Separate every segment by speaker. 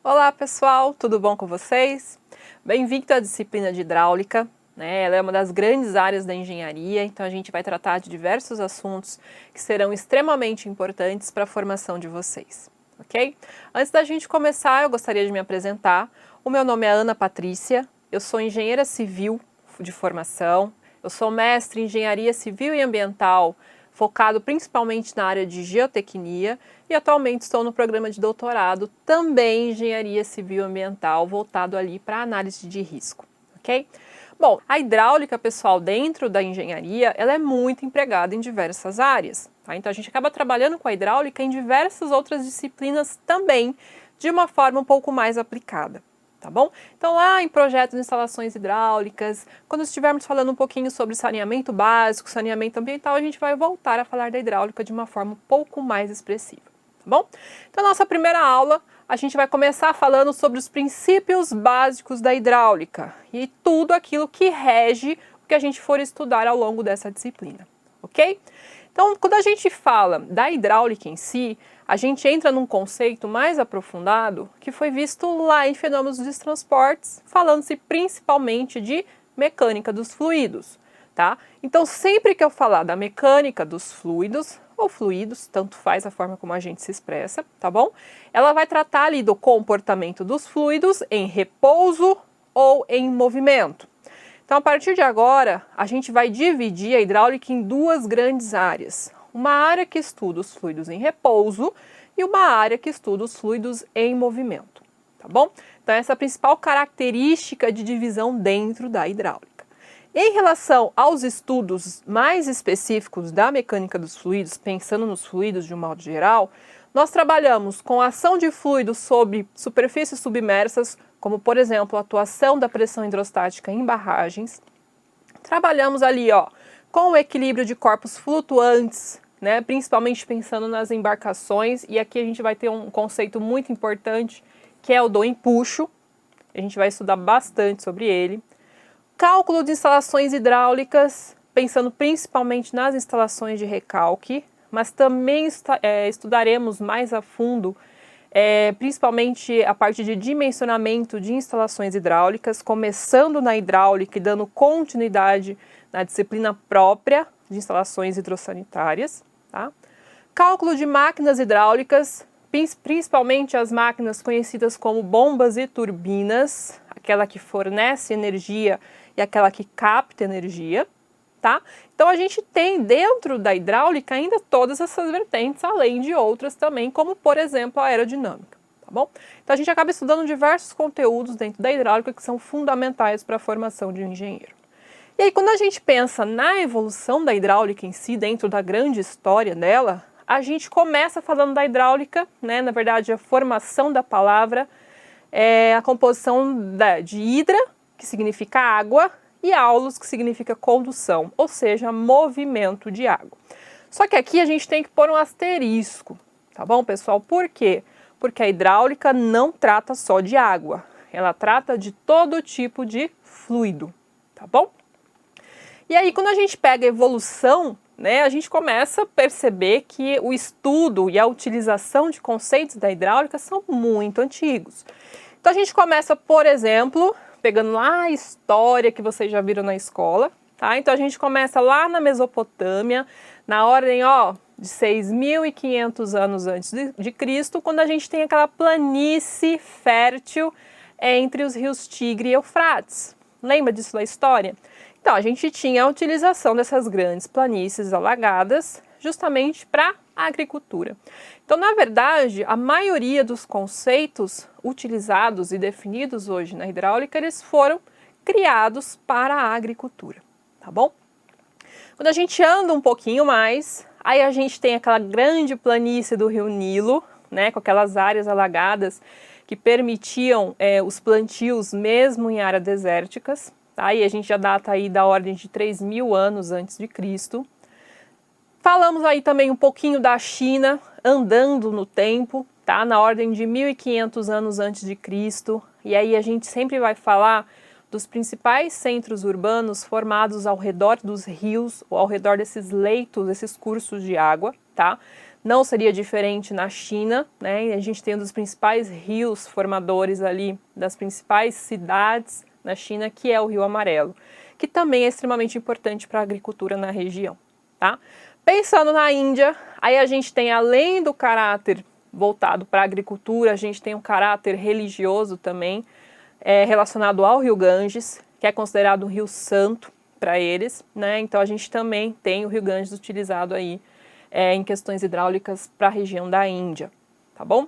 Speaker 1: Olá pessoal, tudo bom com vocês? Bem-vindo à disciplina de hidráulica, né? Ela é uma das grandes áreas da engenharia, então a gente vai tratar de diversos assuntos que serão extremamente importantes para a formação de vocês, ok? Antes da gente começar, eu gostaria de me apresentar. O meu nome é Ana Patrícia, eu sou engenheira civil de formação, eu sou mestre em engenharia civil e ambiental, focado principalmente na área de geotecnia, e atualmente estou no programa de doutorado, também em engenharia civil e ambiental, voltado ali para análise de risco, ok? Bom, a hidráulica, pessoal, dentro da engenharia, ela é muito empregada em diversas áreas, tá? Então a gente acaba trabalhando com a hidráulica em diversas outras disciplinas também, de uma forma um pouco mais aplicada. Tá bom? Então lá em projetos de instalações hidráulicas, quando estivermos falando um pouquinho sobre saneamento básico, saneamento ambiental, a gente vai voltar a falar da hidráulica de uma forma um pouco mais expressiva, tá bom? Então nossa primeira aula, a gente vai começar falando sobre os princípios básicos da hidráulica e tudo aquilo que rege o que a gente for estudar ao longo dessa disciplina, ok? Então, quando a gente fala da hidráulica em si, a gente entra num conceito mais aprofundado que foi visto lá em Fenômenos dos Transportes, falando-se principalmente de mecânica dos fluidos, tá? Então, sempre que eu falar da mecânica dos fluidos, ou fluidos, tanto faz a forma como a gente se expressa, tá bom? Ela vai tratar ali do comportamento dos fluidos em repouso ou em movimento. Então, a partir de agora, a gente vai dividir a hidráulica em duas grandes áreas. Uma área que estuda os fluidos em repouso e uma área que estuda os fluidos em movimento, tá bom? Então, essa é a principal característica de divisão dentro da hidráulica. Em relação aos estudos mais específicos da mecânica dos fluidos, pensando nos fluidos de um modo geral, nós trabalhamos com a ação de fluidos sobre superfícies submersas, como por exemplo a atuação da pressão hidrostática em barragens. Trabalhamos ali com o equilíbrio de corpos flutuantes, né, principalmente pensando nas embarcações, e aqui a gente vai ter um conceito muito importante, que é o do empuxo. A gente vai estudar bastante sobre ele. Cálculo de instalações hidráulicas, pensando principalmente nas instalações de recalque, mas também estudaremos mais a fundo, principalmente a parte de dimensionamento de instalações hidráulicas, começando na hidráulica e dando continuidade na disciplina própria de instalações hidrossanitárias. Tá? Cálculo de máquinas hidráulicas, principalmente as máquinas conhecidas como bombas e turbinas, aquela que fornece energia e aquela que capta energia. Tá? Então a gente tem dentro da hidráulica ainda todas essas vertentes, além de outras também, como por exemplo a aerodinâmica, tá bom? Então a gente acaba estudando diversos conteúdos dentro da hidráulica que são fundamentais para a formação de um engenheiro. E aí quando a gente pensa na evolução da hidráulica em si, dentro da grande história dela, a gente começa falando da hidráulica, né? Na verdade a formação da palavra é a composição de hidra, que significa água, e aulos, que significa condução, ou seja, movimento de água. Só que aqui a gente tem que pôr um asterisco, tá bom, pessoal? Por quê? Porque a hidráulica não trata só de água, ela trata de todo tipo de fluido, tá bom? E aí, quando a gente pega a evolução, né, a gente começa a perceber que o estudo e a utilização de conceitos da hidráulica são muito antigos. Então a gente começa, por exemplo, pegando lá a história que vocês já viram na escola, tá? Então a gente começa lá na Mesopotâmia, na ordem, de 6.500 anos antes de Cristo, quando a gente tem aquela planície fértil entre os rios Tigre e Eufrates. Lembra disso da história? Então a gente tinha a utilização dessas grandes planícies alagadas justamente para a agricultura. Então, na verdade, a maioria dos conceitos utilizados e definidos hoje na hidráulica, eles foram criados para a agricultura, tá bom? Quando a gente anda um pouquinho mais, aí a gente tem aquela grande planície do Rio Nilo, né, com aquelas áreas alagadas que permitiam os plantios mesmo em áreas desérticas. Tá? E a gente já data aí da ordem de 3.000 anos antes de Cristo. Falamos aí também um pouquinho da China, andando no tempo, tá? Na ordem de 1.500 anos antes de Cristo. E aí a gente sempre vai falar dos principais centros urbanos formados ao redor dos rios, ou ao redor desses leitos, desses cursos de água, tá? Não seria diferente na China, né? E a gente tem um dos principais rios formadores ali, das principais cidades na China, que é o Rio Amarelo, que também é extremamente importante para a agricultura na região, tá? Pensando na Índia, aí a gente tem, além do caráter voltado para a agricultura, a gente tem um caráter religioso também, relacionado ao Rio Ganges, que é considerado um rio santo para eles, né? Então a gente também tem o Rio Ganges utilizado aí em questões hidráulicas para a região da Índia, tá bom?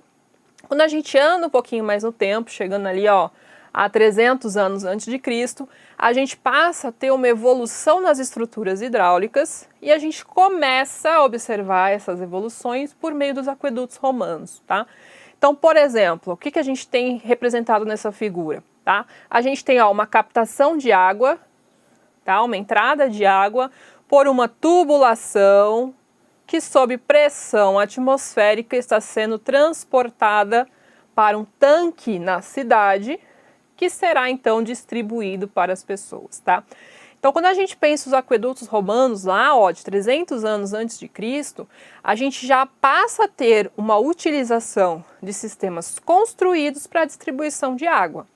Speaker 1: Quando a gente anda um pouquinho mais no tempo, chegando ali, ó, há 300 anos antes de Cristo, a gente passa a ter uma evolução nas estruturas hidráulicas e a gente começa a observar essas evoluções por meio dos aquedutos romanos, tá? Então, por exemplo, o que a gente tem representado nessa figura, tá? A gente tem, ó, uma captação de água, tá? Uma entrada de água por uma tubulação que, sob pressão atmosférica, está sendo transportada para um tanque na cidade, que será então distribuído para as pessoas, tá? Então, quando a gente pensa os aquedutos romanos lá, ó, de 300 anos antes de Cristo, a gente já passa a ter uma utilização de sistemas construídos para a distribuição de água.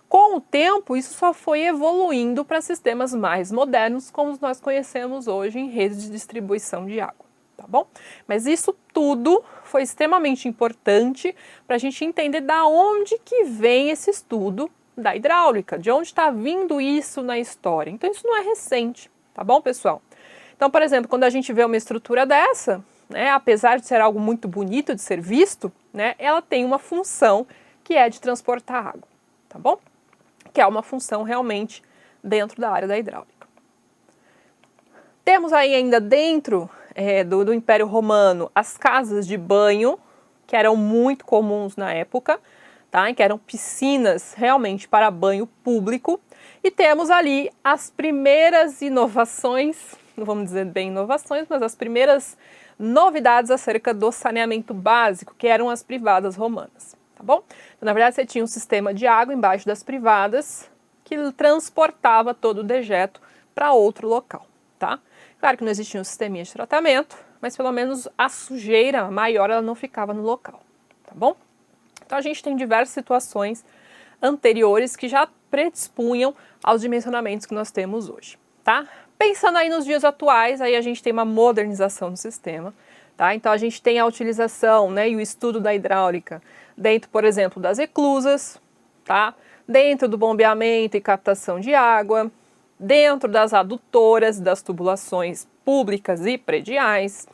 Speaker 1: Com o tempo, isso só foi evoluindo para sistemas mais modernos, como nós conhecemos hoje em redes de distribuição de água, tá bom? Mas isso tudo foi extremamente importante para a gente entender da onde que vem esse estudo da hidráulica, de onde está vindo isso na história. Então isso não é recente, tá bom, pessoal? Então, por exemplo, quando a gente vê uma estrutura dessa, né, apesar de ser algo muito bonito de ser visto, né, ela tem uma função que é de transportar água, tá bom? Que é uma função realmente dentro da área da hidráulica. Temos aí ainda dentro do Império Romano as casas de banho, que eram muito comuns na época, tá? Que eram piscinas realmente para banho público. E temos ali as primeiras inovações, não vamos dizer bem inovações, mas as primeiras novidades acerca do saneamento básico, que eram as privadas romanas, tá bom? Então, na verdade, você tinha um sistema de água embaixo das privadas que transportava todo o dejeto para outro local, tá? Claro que não existia um sisteminha de tratamento, mas pelo menos a sujeira maior ela não ficava no local, tá bom? Então a gente tem diversas situações anteriores que já predispunham aos dimensionamentos que nós temos hoje, tá? Pensando aí nos dias atuais, aí a gente tem uma modernização do sistema, tá? Então a gente tem a utilização, né, e o estudo da hidráulica dentro, por exemplo, das eclusas, tá? Dentro do bombeamento e captação de água, dentro das adutoras, das tubulações públicas e prediais,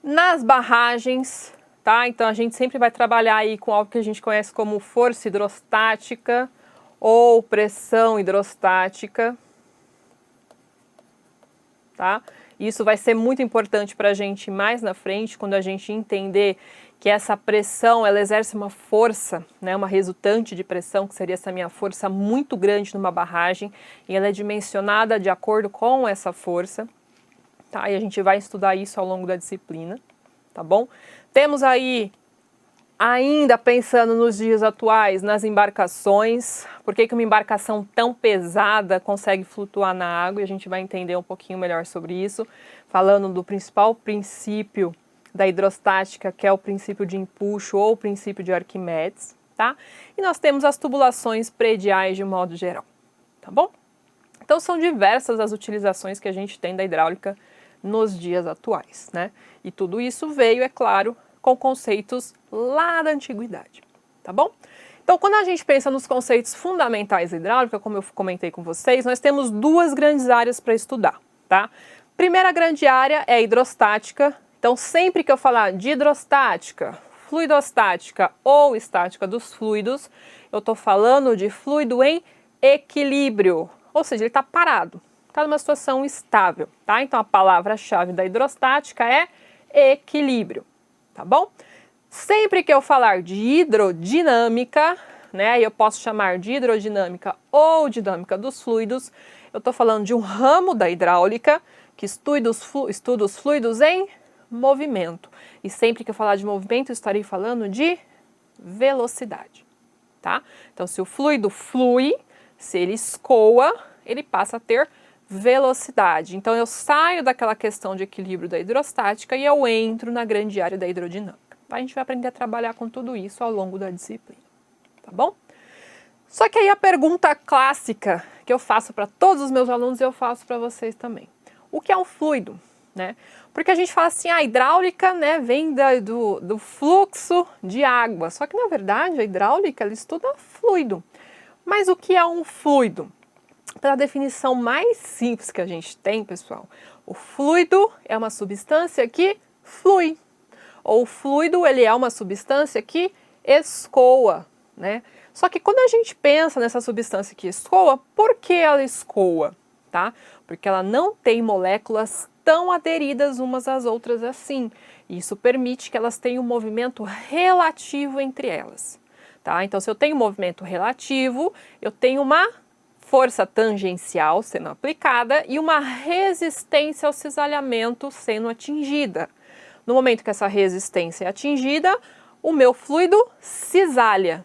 Speaker 1: nas barragens, tá? Então a gente sempre vai trabalhar aí com algo que a gente conhece como força hidrostática ou pressão hidrostática, tá? Isso vai ser muito importante para a gente mais na frente, quando a gente entender que essa pressão, ela exerce uma força, né, uma resultante de pressão, que seria essa minha força muito grande numa barragem, e ela é dimensionada de acordo com essa força, tá? E a gente vai estudar isso ao longo da disciplina, tá bom? Temos aí, ainda pensando nos dias atuais, nas embarcações. Por que uma embarcação tão pesada consegue flutuar na água? E a gente vai entender um pouquinho melhor sobre isso, falando do principal princípio da hidrostática, que é o princípio de empuxo ou o princípio de Arquimedes, tá? E nós temos as tubulações prediais de um modo geral, tá bom? Então são diversas as utilizações que a gente tem da hidráulica nos dias atuais, né? E tudo isso veio, é claro, com conceitos lá da antiguidade, tá bom? Então, quando a gente pensa nos conceitos fundamentais da hidráulica, como eu comentei com vocês, nós temos duas grandes áreas para estudar, tá? Primeira grande área é a hidrostática. Então, sempre que eu falar de hidrostática, fluidostática ou estática dos fluidos, eu estou falando de fluido em equilíbrio, ou seja, ele está parado, está numa situação estável, tá? Então, a palavra-chave da hidrostática é equilíbrio, tá bom? Sempre que eu falar de hidrodinâmica, né, eu posso chamar de hidrodinâmica ou dinâmica dos fluidos, eu estou falando de um ramo da hidráulica que estuda os fluidos em movimento. E sempre que eu falar de movimento, eu estarei falando de velocidade, tá? Então, se o fluido flui, se ele escoa, ele passa a ter velocidade. Então eu saio daquela questão de equilíbrio da hidrostática e eu entro na grande área da hidrodinâmica. A gente vai aprender a trabalhar com tudo isso ao longo da disciplina, tá bom? Só que aí a pergunta clássica que eu faço para todos os meus alunos, eu faço para vocês também. O que é um fluido, né? Porque a gente fala assim, a hidráulica, né, vem do fluxo de água. Só que, na verdade, a hidráulica, ela estuda fluido. Mas o que é um fluido? Pela definição mais simples que a gente tem, pessoal, o fluido é uma substância que flui. Ou o fluido, ele é uma substância que escoa, né? Só que quando a gente pensa nessa substância que escoa, por que ela escoa? Tá? Porque ela não tem moléculas tão aderidas umas às outras assim. Isso permite que elas tenham um movimento relativo entre elas. Tá? Então, se eu tenho um movimento relativo, eu tenho uma força tangencial sendo aplicada e uma resistência ao cisalhamento sendo atingida. No momento que essa resistência é atingida, o meu fluido cisalha.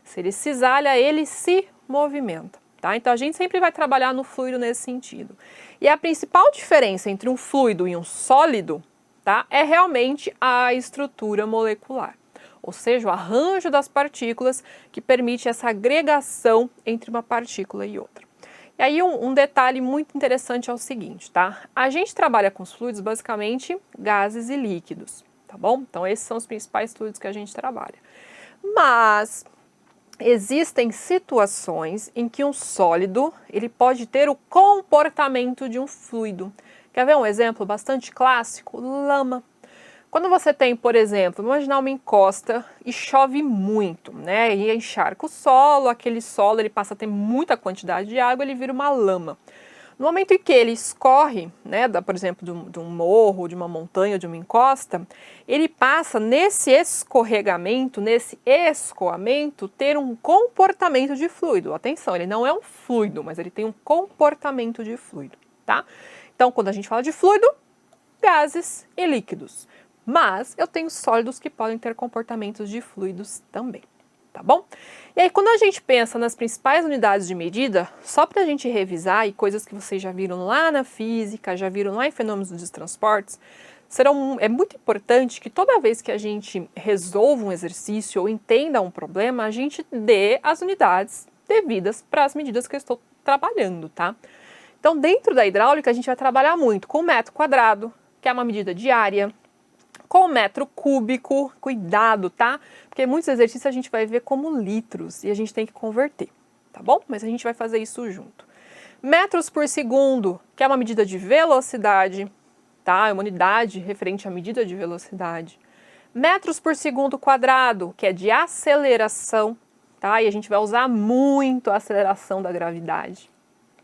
Speaker 1: Se ele cisalha, ele se movimenta. Tá? Então a gente sempre vai trabalhar no fluido nesse sentido. E a principal diferença entre um fluido e um sólido, tá, é realmente a estrutura molecular. Ou seja, o arranjo das partículas que permite essa agregação entre uma partícula e outra. E aí um detalhe muito interessante é o seguinte, tá? A gente trabalha com os fluidos basicamente gases e líquidos, tá bom? Então esses são os principais fluidos que a gente trabalha. Mas existem situações em que um sólido ele pode ter o comportamento de um fluido. Quer ver um exemplo bastante clássico? Lama. Quando você tem, por exemplo, imaginar uma encosta e chove muito, né? E encharca o solo, aquele solo ele passa a ter muita quantidade de água, ele vira uma lama. No momento em que ele escorre, né, por exemplo, de um morro, de uma montanha, de uma encosta, ele passa nesse escorregamento, nesse escoamento, ter um comportamento de fluido. Atenção, ele não é um fluido, mas ele tem um comportamento de fluido, tá? Então, quando a gente fala de fluido, gases e líquidos. Mas eu tenho sólidos que podem ter comportamentos de fluidos também. Tá bom? E aí, quando a gente pensa nas principais unidades de medida, só para a gente revisar, e coisas que vocês já viram lá na física, já viram lá em fenômenos dos transportes, é muito importante que toda vez que a gente resolva um exercício ou entenda um problema, a gente dê as unidades devidas para as medidas que eu estou trabalhando, tá? Então, dentro da hidráulica, a gente vai trabalhar muito com o metro quadrado, que é uma medida de área, com o metro cúbico, cuidado, tá? Porque muitos exercícios a gente vai ver como litros e a gente tem que converter, tá bom? Mas a gente vai fazer isso junto. Metros por segundo, que é uma medida de velocidade, tá? É uma unidade referente à medida de velocidade. Metros por segundo quadrado, que é de aceleração, tá? E a gente vai usar muito a aceleração da gravidade,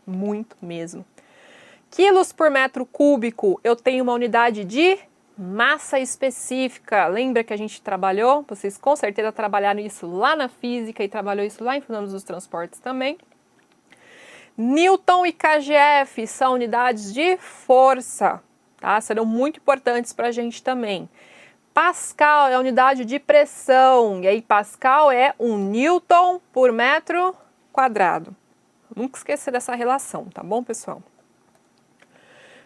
Speaker 1: muito mesmo. Quilos por metro cúbico, eu tenho uma unidade de massa específica. Lembra que a gente trabalhou? Vocês com certeza trabalharam isso lá na física e trabalhou isso lá em fenômenos dos transportes também. Newton e kgf são unidades de força, tá? Serão muito importantes para a gente também. Pascal é a unidade de pressão, e aí Pascal é 1 Newton por metro quadrado. Nunca esquecer dessa relação, tá bom, pessoal?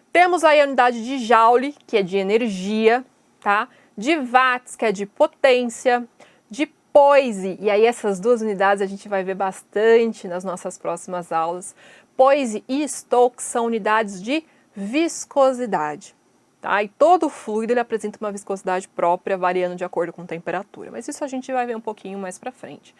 Speaker 1: Temos aí a unidade de Joule, que é de energia, tá? De watts, que é de potência, de Poise, e aí essas duas unidades a gente vai ver bastante nas nossas próximas aulas. Poise e Stokes são unidades de viscosidade, tá? E todo fluido ele apresenta uma viscosidade própria, variando de acordo com a temperatura, mas isso a gente vai ver um pouquinho mais para frente.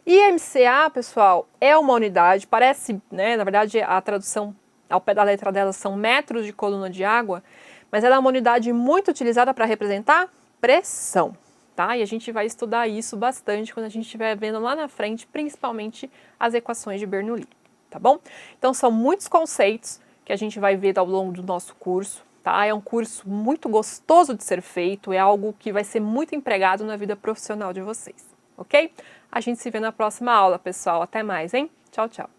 Speaker 1: E MCA, pessoal, é uma unidade, parece, né, na verdade a tradução ao pé da letra dela são metros de coluna de água, mas ela é uma unidade muito utilizada para representar pressão, tá? E a gente vai estudar isso bastante quando a gente estiver vendo lá na frente, principalmente as equações de Bernoulli, tá bom? Então são muitos conceitos que a gente vai ver ao longo do nosso curso, tá? É um curso muito gostoso de ser feito, é algo que vai ser muito empregado na vida profissional de vocês, ok? A gente se vê na próxima aula, pessoal. Até mais, hein? Tchau, tchau.